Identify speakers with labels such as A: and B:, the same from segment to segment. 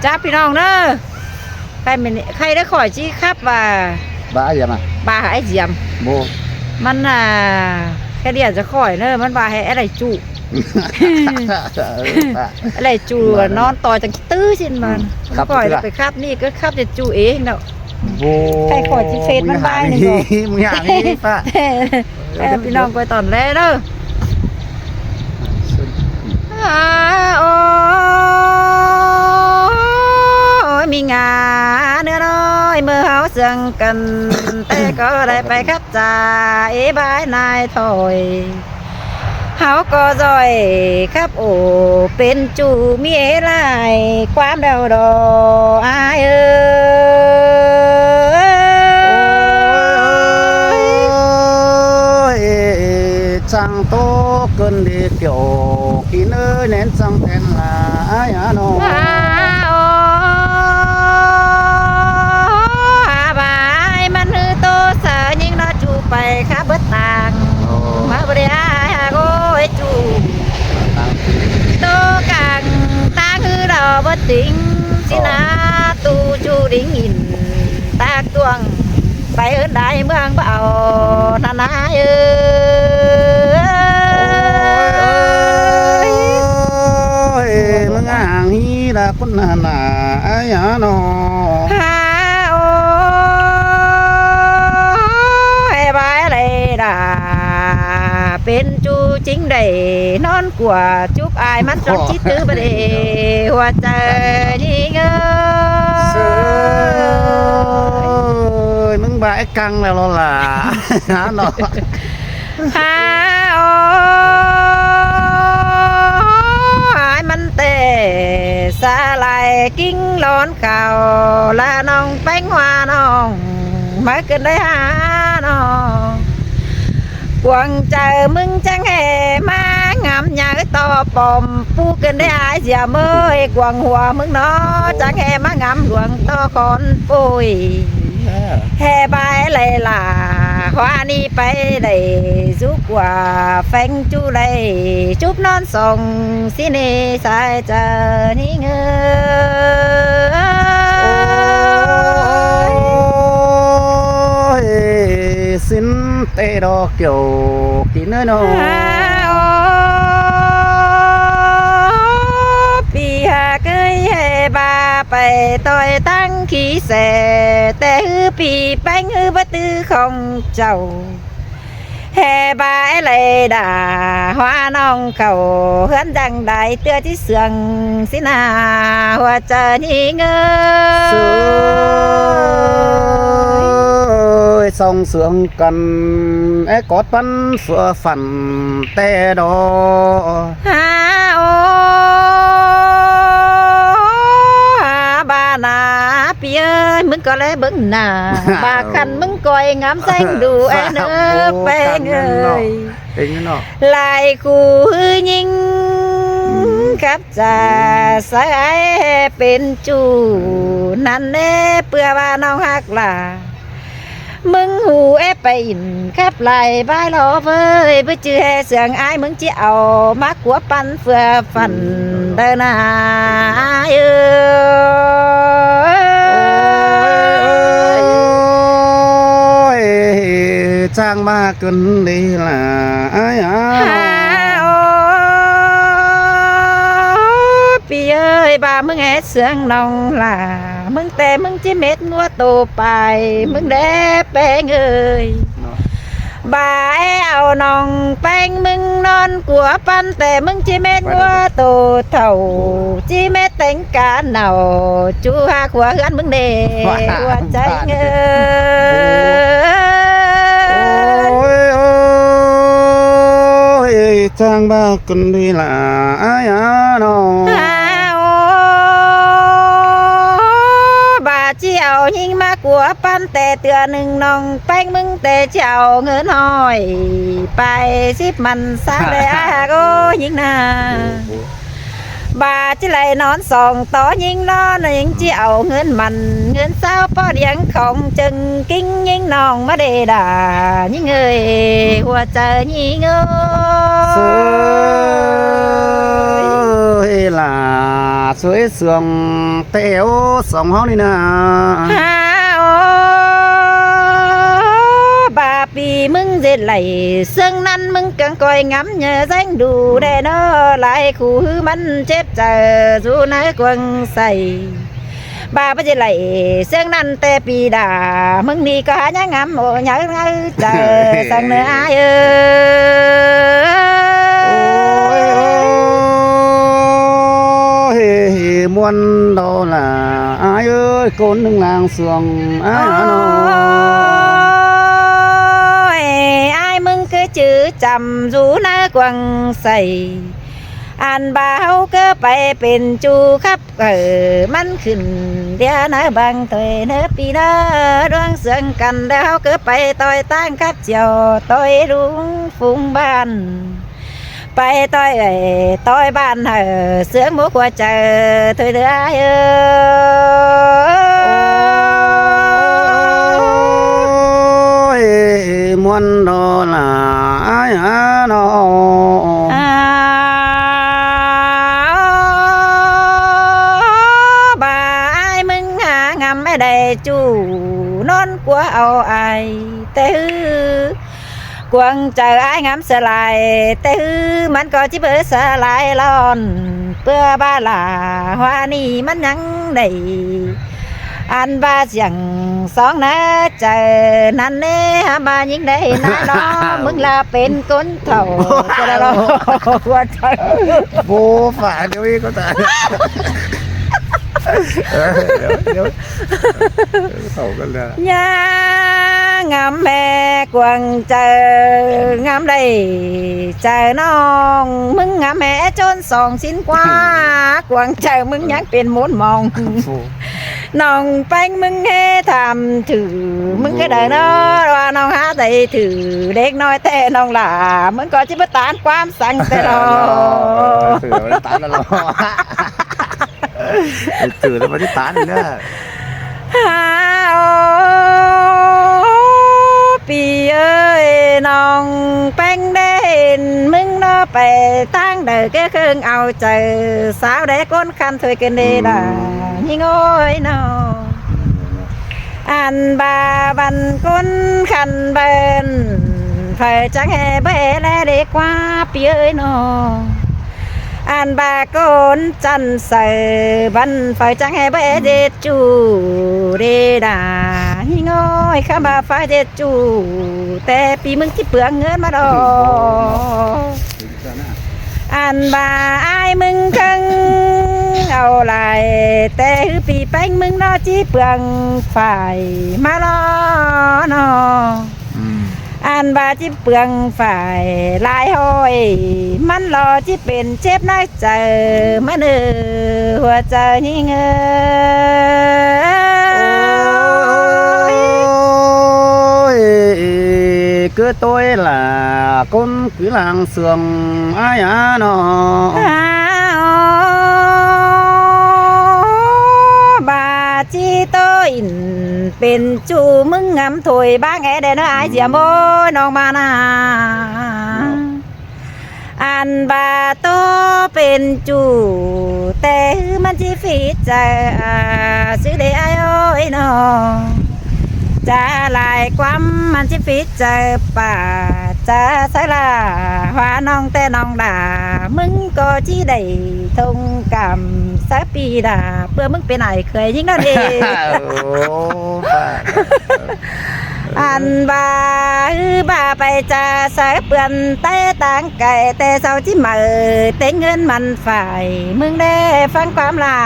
A: จ้าพี่น้องเนอะใครได้ข่อยจี้ครับว่า
B: บ้าอย่ามา
A: บาไอ้เจียม
B: โบ
A: มันแค่เดียวจะข่อยเนอะมันบาให้อะไรจุอะไรจุนอนต่อจากตื้อสิมันข่อยไปครับนี่ก็ครับจะจุเองเนาะ
B: โบ
A: ใครข่อยที่เฟซมันบ้าหนึ่ง
B: มึงอยากนี่ป้า
A: พี่น้องไปตอนแรกเนอะโอ้ยมีงาเนื้อน้อยเมื่อเฮาเสื่องกันแต่ก็ได้ไปครับจ่าบายนายถอยเฮาก็จอยครับโอ้เป็นจูมีอะไรความเดาดออายเอ้ย
B: จังโตเกินดีเกี่ยวกินเน้นจังแทนลายโน
A: บายมันคือโตเสายิ่งนอจูไปข้าเบิดต่างมาบริอาโก้จูโตกังตาคือดอกเบิดติงสินาตูจูดิ่งอินตาตวงไปเอิ้นได้เมืองเบานานาเอ้ย
B: มึงอ่างฮีละคนหนาไอ้ยาโน
A: ฮาโอ้ยบายอะไรด่าเป็นจูจริงได้นอนกว่าจุบอายมันจนคิดตื้อประเดี๋ยวหัวใจนี่เงย
B: มึงบ่ายกังแล้วล่ะฮะโน
A: ฮาโอ้ยมันเตะสาลายกิ้งร้อนเข่าและน้องแป้งหัวน้องมาเกินได้หาน้องกวงเจอมึงจังแห่มางามยาต่อปอมปูเกินได้หายเสียเมยกวงหัวมึงเนาะจังแห่มางามหลวงต่อคอนปุยแห่บายเลยล่ะขวานี่ไปได้สุกว่าแฟงจูเลยจุบนอนส่งสิเนสายเจอนี่เงย
B: สินเตดอกเกี่ยวกินโน
A: ปีหาเคยให้บาไปต่อยตั้งขี้แสแต่ฮือปีแป้งฮือบัตือของเจ้าแห่บายเลยด่าหัวน้องเขาเฮือนดังได้เตือที่เสืองสินาหัวใจนี่เงย
B: ส่งเสืองกันไอ้กอดปันเสือฝันแต่ดอ
A: ฮาโอ้บานาพี่เอ้ยมึงก็เลยเบิ่งหน้าบาคันมึงก่อยงามแสงดูไอ้เนื้อแป้งเอ้ย
B: เป็นเนาะ
A: ลายกูยิงครับจ่าสายเป็นจูนั่นแน่เพื่อว่าน้องฮักล่ะมึงหูไปอินครับไหลบายรอเว้ยเพื่อจื้อให้เสียงอายมึงจะเอามักหัวปันเฟื่อฟันเดินหน้าเอ้ย
B: จ้างมาเกินดีล่ะไอ้ยา
A: พี่เอ้ยบามึงแหเสียงน้องล่ะมึงแต่มึงจิเม็ดงัวโตไปมึงแด่แป้งเอ้ยบาเอาน้องแป้งมึงนอนกัวปันแต่มึงจิเม็ดงัวโตเท่าจิเม็ดแต่งกาเนาจูหาขัวเฮือนมึงเด้หัวใจเงย
B: จ้างมาเกินดีล่ะไอ้ยาโน
A: บาเจียวยิงมากลัวปั้นแต่เตือหนึ่งน้องแป้งมึงแต่เจ้าเงินหอยไปสิบมันสร้างเลยก็ยิงนาบาจิไหลนอนสองต่อยิงนอนยิงเจียวเงินมันเงินเศร้าป้อเดียงของจึงกิ้งยิงน้องมาเดดายิงเอ้ยหัวใจยิงเอ้ย
B: ล่ะ สวยเสืองเตวสองห้องนี่นะ
A: ฮาโอบาปีมึงเจ็ดไหลซึ่งนั้นมึงกังคอยngắm nhờ danh đủ để nó lại khuมันเจ็บเจอสู่ในกวงใส่บาปเจ็ดไหลซึ่งนั้นแต่ปีด่ามึงนี่ก็หายังngắmโอ้nhớเจอสั่งเนื้อเอ้ย
B: มวนโดlà ai ơi con đừng làng xuồng ai nó
A: aiมึงคือจื้อจำอยู่หน้ากวางใส่อ่านบ่าวก็ไปเป็นจูครับมันขึ้นเดี๋ยวนะบางถอยเนื้อปีเนื้อร่วงเสืองกันแล้วก็ไปต่อยตั้งครับเจียวต่อยรุ้งฟุ้งบ้านไปต่อยต่อยบ้านเสืองหมูกว่าเจอถอยเดือ
B: muôn đó là ai hả nó
A: บ่าไอ้มึงหางำไม่ได้จูนอนกลัวเอาไอ้แต่ฮือกวางเจอไอ้งำสลายแต่ฮือมันก็จิเบอสลายร้อนเพื่อบ้าลาว่านี่มันยังได้อันบาเสียงสองนะเจอนั่นเน่บายิ่งได้นะน้องมึงลาเป็นคนเถ่าจะได้รอว่าเธอ
B: vô phải điều ý có thể điều khẩu cái là
A: ย่างามแม่กวางเจองามได้เจอน้องมึงงามแม่จนสองสิ้นกว่ากวางเจอมึงยังเป็นมุนมอง น้องแป้งมึงให้ทำถือมึงก็ได้เนาะว่าน้องหาได้ถือเด็กน้อยแต่น้องหล่ามึงก็จิบตานความสั่งแต่รอ
B: từ nó tán là lo từ nó mới tán nữa
A: ฮาโอปีเอ้ยน้องแป้งได้เห็นมึงเนาะไปตั้งเด้อก็เครื่องเอาเจอสาวได้ก้นคันถอยกันเด้ด่ายิ่งโอ้ยน้องอันบาบันก้นคันเบินเผยจังแห่เบแลเด็กว่าปีเอ้ยน้องอันบาก้นจันเสือบันเผยจังแห่เบเด็ดจูเดดายิ่งโอ้ยข้าบาไฟเด็ดจูแต่ปีมึงที่เปลืองเงินมาดอกอันบาไอ้มึงคังเอาไหลแต่คือปีแป้งมึงนอจีเปลืองฝ่ายมาล้อนออันบาจีเปลืองฝ่ายลายห้อยมันรอจีเป็นเจ็บนักเจอมันหัวใจยิ่ง
B: cứ tôi là con cứ làng sườn ai à nó
A: บาจีโตอินเป็นจูมึงงำถวยบ้างแอเดนไอเสียโมน้องมานาอันบาโตเป็นจูแต่มันจีฟีใจซื้อได้ไอโอ้ยน้องจะลายความมันจิฟิตเจอป่าจะใส่ละว่าน้องแต่น้องด่ามึงก็จีได้ทงกำสักปีด่าเพื่อมึงไปไหนเคยยิ่งนั่นเอง อันบาไปจะใส่เปื่อนแต่ต่างไก่แต่เสาที่มาแต่เงินมันฝ่ายมึงได้ฟังความลา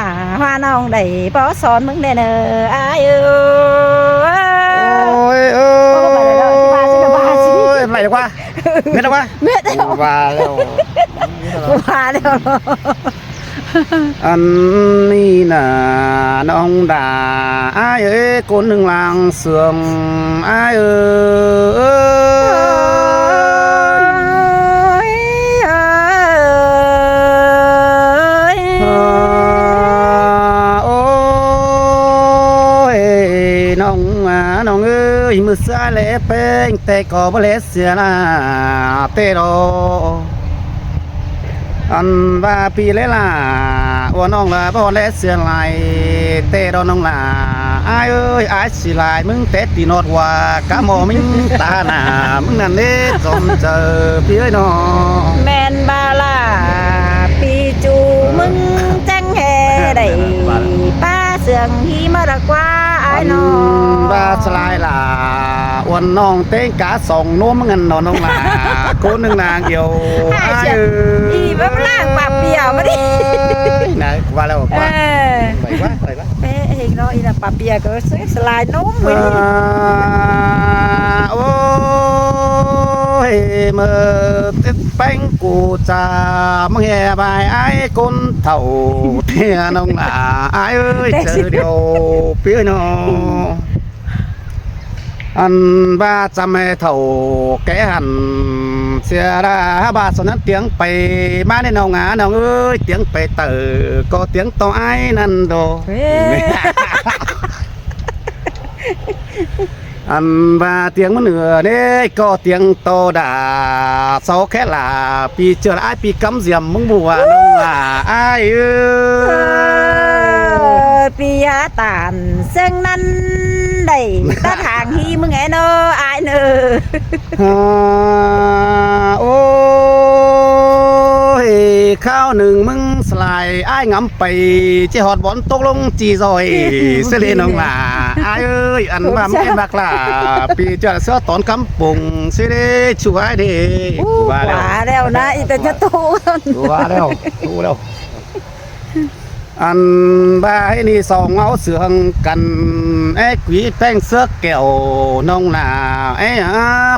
A: ว่าน้องได้พอสอนมึงได้เนออายุ
B: ôi ơi mày được qua biết được qua
A: เม็ดเดียว
B: và leo
A: ว่าเดียว
B: anh ni là nông đà ai ơi con đừng làng sườn ai nông ơi mưa xa lẽ bên tê có bó lẽ xìa là tê đồ anh ba pi lẽ là của nông là bao lẽ xưa lại tê đó nông là ai ơi ai xì lại mừng tết thì nọt hòa cả mò mình ta nà mừng nàn nết dòng chờ phía nó
A: แม่นบาลาปีจูมึงจังแห่ได้ป้าเสืองฮีมารักว่าไอ้น้อง
B: ba slide là uốn nong tên cá sòng nôm ngân nó nông là cô nương nàng yêu
A: อีแบบล่างปากเปียวมาดิ
B: này qua đâu
A: เอ
B: qua
A: อ
B: vậy quá
A: เป๊ะเองเนาะอีน่ะปากเปียก็สลายนุ่มเหมือน
B: ôi mơ tết bánh cụ trà mong hè bài ai côn thầu thì nông là ai ơi chờ điều phía nó ăn 300 thầu cái hẳn xe ra ba sốนั้นtiếng bày má lên nông á nông ơi tiếng bày tử có tiếng to ai năn đồ
A: เว้ย
B: ăn và tiếng một nửa đấy có tiếng to đã sau khẽ là pi chưa là ai pi cắm diềm mông bùa nông là ai ơi
A: ปียาตานเส้งนั้นได้ตาทางฮีมึงไงเนอะอายเนอะ
B: ôiข้าวหนึ่งมึงสลายไอ้ายงำไปจีหอดบอลตกลงจีซอยเสลีนองล่ะไอ้ายเอ้ยอันว่าไม่บักล่ะปีเจอเสื้อตอนกำปุงสิเด้ช่วยเด้
A: อู้หวาแล้วนะอีแต่จะโต
B: ว่าแล้วรู้แล้วอันบ้าให้นี่สองเอาเสืองกันไอ้quỷแป้งเสื้อแก้วน้องล่ะไอ้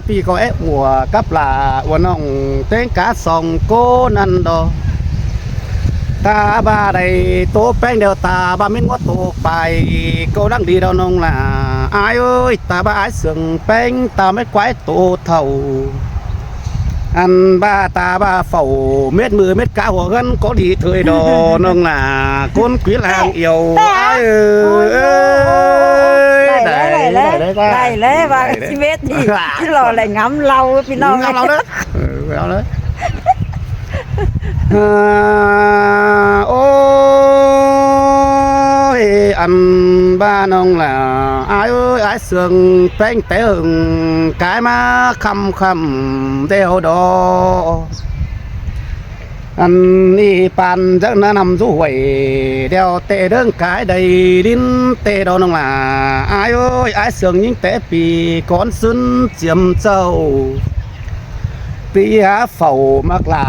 B: ปีก็ไอ้หัวกับล่ะหัวน้องเต้งกาสองโกนันดอตาบ้าได้โตแป้งเดียวตาบ้ามิ้นว่าโตไปก็ดังดีเราน้องล่ะไอ้เอ้ยตาบ้าไอ้เสืองแป้งตาไม่ไกวโตเท่าอันบ้าตาบ้าเฝ้าเม็ดมือเม็ดกาหัวเงินก็ดีเถยดอน้องล่ะคนquỷลางเอี่ยวไอ้เอ้ย
A: ได้เลยว่าชีวิตนี่ที่รออะไรงำเราพี่น้อง
B: เอาเราเด้อเอาเลยโอ้ยอันบ้าน้องล่ะไอ้เอ้ยไอ้เสืองแป้งเตะหึงกายมาคำเดียวดออันนี้ปานจังนำสู้หวยเดียวเตะเดินกายใดดินเตะดอน้องล่ะไอ้เอ้ยไอ้เสืองยิงเตะปีก้อนซึนเจียมเจ้าปีหาเฝ้ามากลา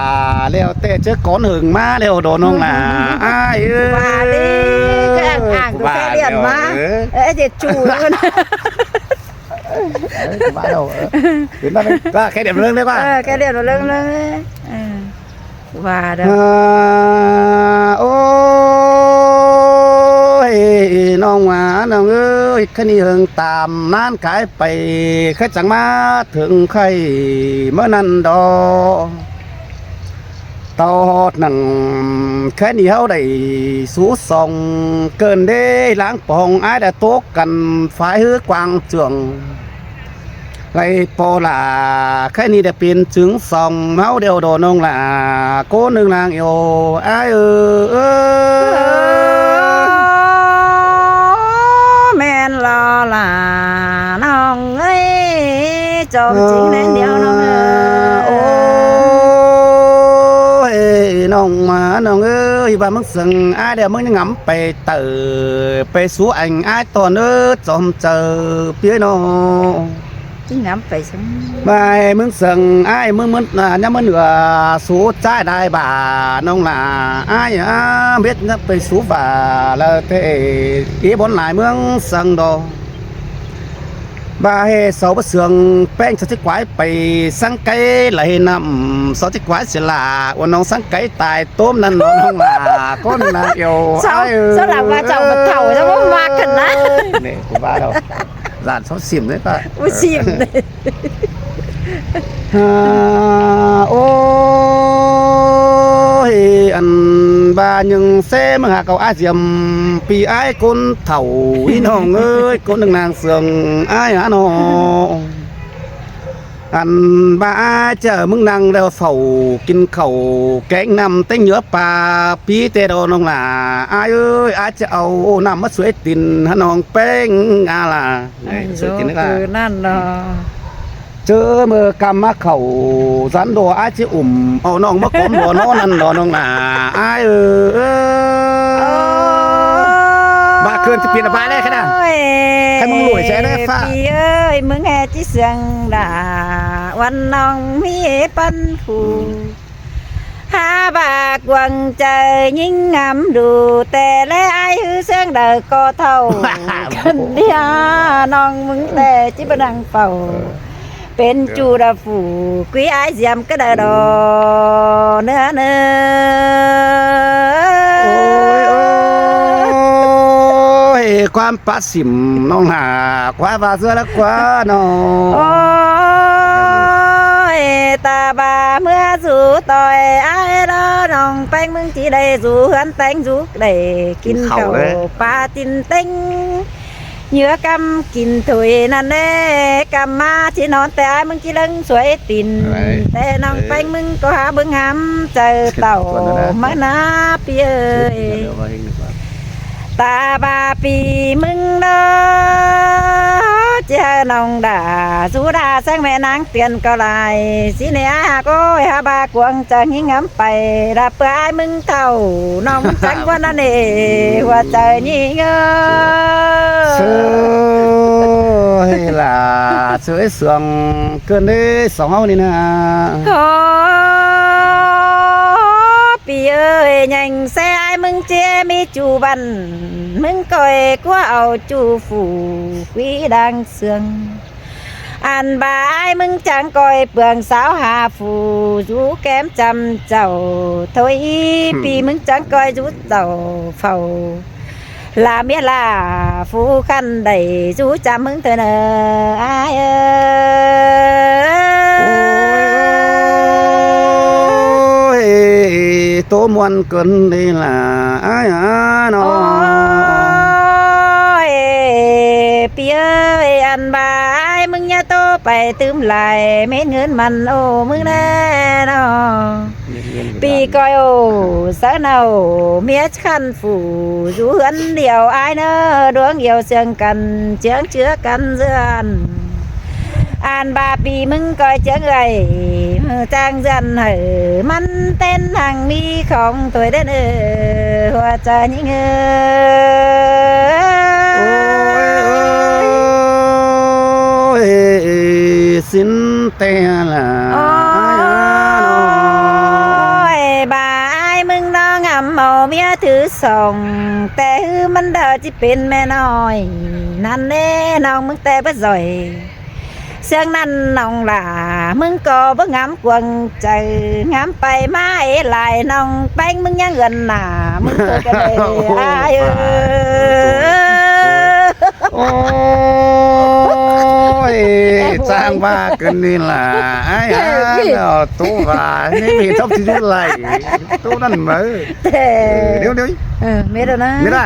B: แล้วเตะเจอก้อนหึงมาแล้วโดนน้องล่ะไอ้เอ้ย
A: ว่าดิก็อ่างดูแค่เรียนมาเอ้ยเจ็ดจูกัน
B: บ้าđâu đến đây ra cái điểm lương đấy ba
A: แค่เรียนมาเรื่องนึงว่าเด้อ
B: ôiน้องหวานน้องเอ้ยแค่นี้เฮิงตามนั่นขายไปแค่จังมาถึงใครเมื่อนั้นดอตอดหนังแค่นี้เขาได้สู้ส่องเกินได้ล้างปองไอ้ได้โต๊ะกันฝ่ายฮื้อกวางเจืองไรโปล่าแค่นี้ได้เป็นจึงส่องเมาเดียวโดนน้องล่ะโกหนึ่งนางโยไอ้เอ
A: แม่นรอล่ะน้องเอ้ยจอมจริงแน่เดียวน้องเอ้ย
B: โอ้ยน้องมาน้องเอ้ยว่ามึงสั่งไอ้เดี๋ยวมึงงำไปเตอไปสู้อันไอ้ตอนเอ้จอมเจอเปี้ยน้อง
A: chính ngắm phải sống
B: ไม่มึงสั่งไอ้มึงมันน้ำมันเหนือสู้ใจได้บ่าน้องล่ะไอ้เบ็ดนับไปสู้บ่าแล้วเตะอีบนหลายเมืองสั่งดอbà hệ sáu bất sương bèn cho chiếc quái bày sang cây lại nằm sáu chiếc quái sẽ là của nó sang cây tài tôm năn nó không là con là kiểu
A: sao sao làm ba chồng một thầu sao có ma cần á
B: này của ba đâu dàn sáu xỉm đấy ba
A: ui xìm này
B: ôi ăn ba nhưng xe mà hạ cầu ai diệm vì ai con thầu ý nòng ơi con đừng nàng sườn ai hả nó อันบ้าเจอมึงนั่งแล้วเฝ้ากินข้าวแกงน้ำเต้งเนื้อปลาปีเตโดน้องหล่าอายเอ้ยอาจจะเอาน้ำมาสวยตินฮะน้องแป้งอาล่ะสวยตินนี่ล่ะ
A: คือนั่นเนาะ
B: เจอมือกำมาเข่าสันโดอาจจะเอาน้องมาขมบ่น้อนั่นดอน้องหล่าอายบ้าเกินจะเปลี่ยนบ้าได้แค่นั้น ใครมึงรวยใช้ได้ฟ้า
A: พี่เอ้ยมึงแห่ที่เสียงด่าวันน้องมีปันผูหาบากวังใจยิ่งงามดูแต่และไอ้ฮือเสียงเด้อก็เท่ากันเดียน้องมึงแต่จิบนังเฝ้าเป็นจูดาฝูกุ้ยไอ้เสียมก็เด้อดอเนื้อเนื้อ
B: ความปัดสิมน้องหากว่าว่าเสื้อละกว่าน้อง
A: โอ้ยตาบาเมื่อสู่ต่อยไอ้ละน้องแป้งมึงที่ได้สู่เฮือนแต่งสู่ได้กินข้าวปลาตินเต็งเหยื่อกำกินถุยนั่นแน่กำมาที่นอนแต่ไอ้มึงที่เลิงสวยตินแต่น้องแป้งมึงก็หาเบิ่งหำเจอเต่ามานาเปียยตาบาปีมึงเด้อเจ้าน้องด่าสุดาแสงแม่นางเตียนก็ลายสิเนียหาก้อยหาบากวงจะหิ้งำไปรับเปื่อยมึงเท่าน้องจังวันนั้นเอว่าเจอยิ่ง
B: สวยล่ะสวยสวงเกินได้สองเอานี่นะ
A: โอ้ปีเอ้ยยังแซ่ไอ้มึงเจมีจูบันมึงก่อยก็เอาจูฝูวีดังเสืองอันบายมึงจังก่อยเปลืองสาวหาฝูจูแก้มจำเจ้าถอยปีมึงจังก่อยจูเจ้าเฝ้าลาเมียลาฟูคันใดจูจำมึงเถอะเนออายเอ้ย
B: โตมวนเกินนี่ล่ะอ้ายน้อ
A: โอ้ยปีเอ้ยอันบายมึงอย่าโตไปตืมไหลเม็ดเงินมันโอ้มึงแน่นอปีก้อยโอ้สะเนาเมียขันฝูอยู่เหือนเดียวอายเนอดวงเดียวเสียงกันเจืองเชื้อกันเสื่อนอ่านบาปีมึงก้อยเจืองไอ้จ้างจันเหอมันเต้นหังมีของตัวเด่นหัวใจยิ่ง
B: สินเตล่ะ
A: โอ้ยบายมึงน้องอ่ำเอาเมียถือส่งแต่มันเดาจะเป็นแม่น้อยนั่นแน่น้องมึงแต่บ่จ่อยเสียงนั้นน้องล่ะมึงก็บ่งามกวงใจงามไปมาเอหลายน้องแป้งมึงยังเงินหนามึงเคยกันเลยอ้าย
B: โอ้ยจ้างว่ากันนี่ล่ะไอ้ตู้ว่านี่มีทบที่ไรตู้นั่นมั้ยเดี๋ยว
A: เม็ดแล้วนะ
B: ไม่ได้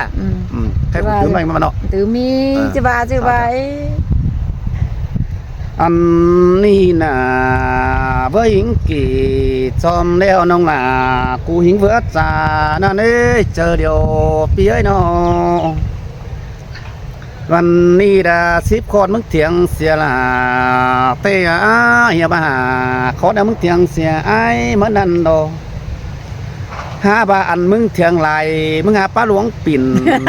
B: ใครพูดถึงอะไรมาเนาะ
A: ถือมีจะบาจะไป
B: อันนี้น่ะเบอร์หิงกี่จอมแล้วน้องล่ะกูหิงเวอจ่านั่นเอ้ยเจอเดียวปีเอ้ยน้องวันนี้ดา10 คนมึงเถียงเสียละเตะเฮียบ้าขอดมึงเถียงเสียไอ้เหมือนนั่นโดหาบ้าอันมึงเถียงไหลมึงหาป้าหลวงปิ่น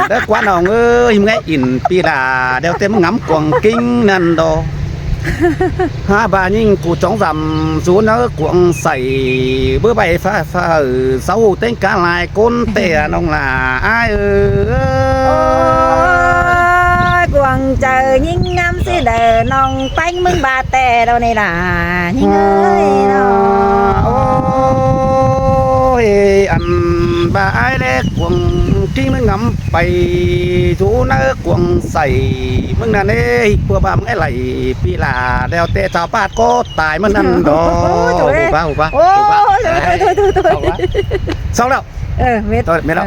B: เด็กกว่าน้องเอ้ยมึงไงอินปีดาเดี๋ยวเต็มมึงงำกวงกิ้งนั่นโดหาบ้ายิ่งกูจ้องจำสูนแล้วกวงใส่เบื่อใบฟ้าเสาเต้นกาลายก้นเตะน้องล่ะไอ้
A: กวงเจอยิ่งงามสิเดอน้องแป้งมึงบาแต่เราในล่ะยิ่งเอ้ยน้อง
B: โอ้ยอันบาไอ้เล็กกวงที่มึงงำไปสูนแล้วกวงใส่มึงนั่นเอ้ยเพื่อบ้ามึงไอ้ไหลปีลาแล้วเตะชาวบ้านก็ตายมันนั่นดอกหูป้า
A: โอ้ยโถ
B: เศร้าแล้ว
A: เม็ด
B: แล้ว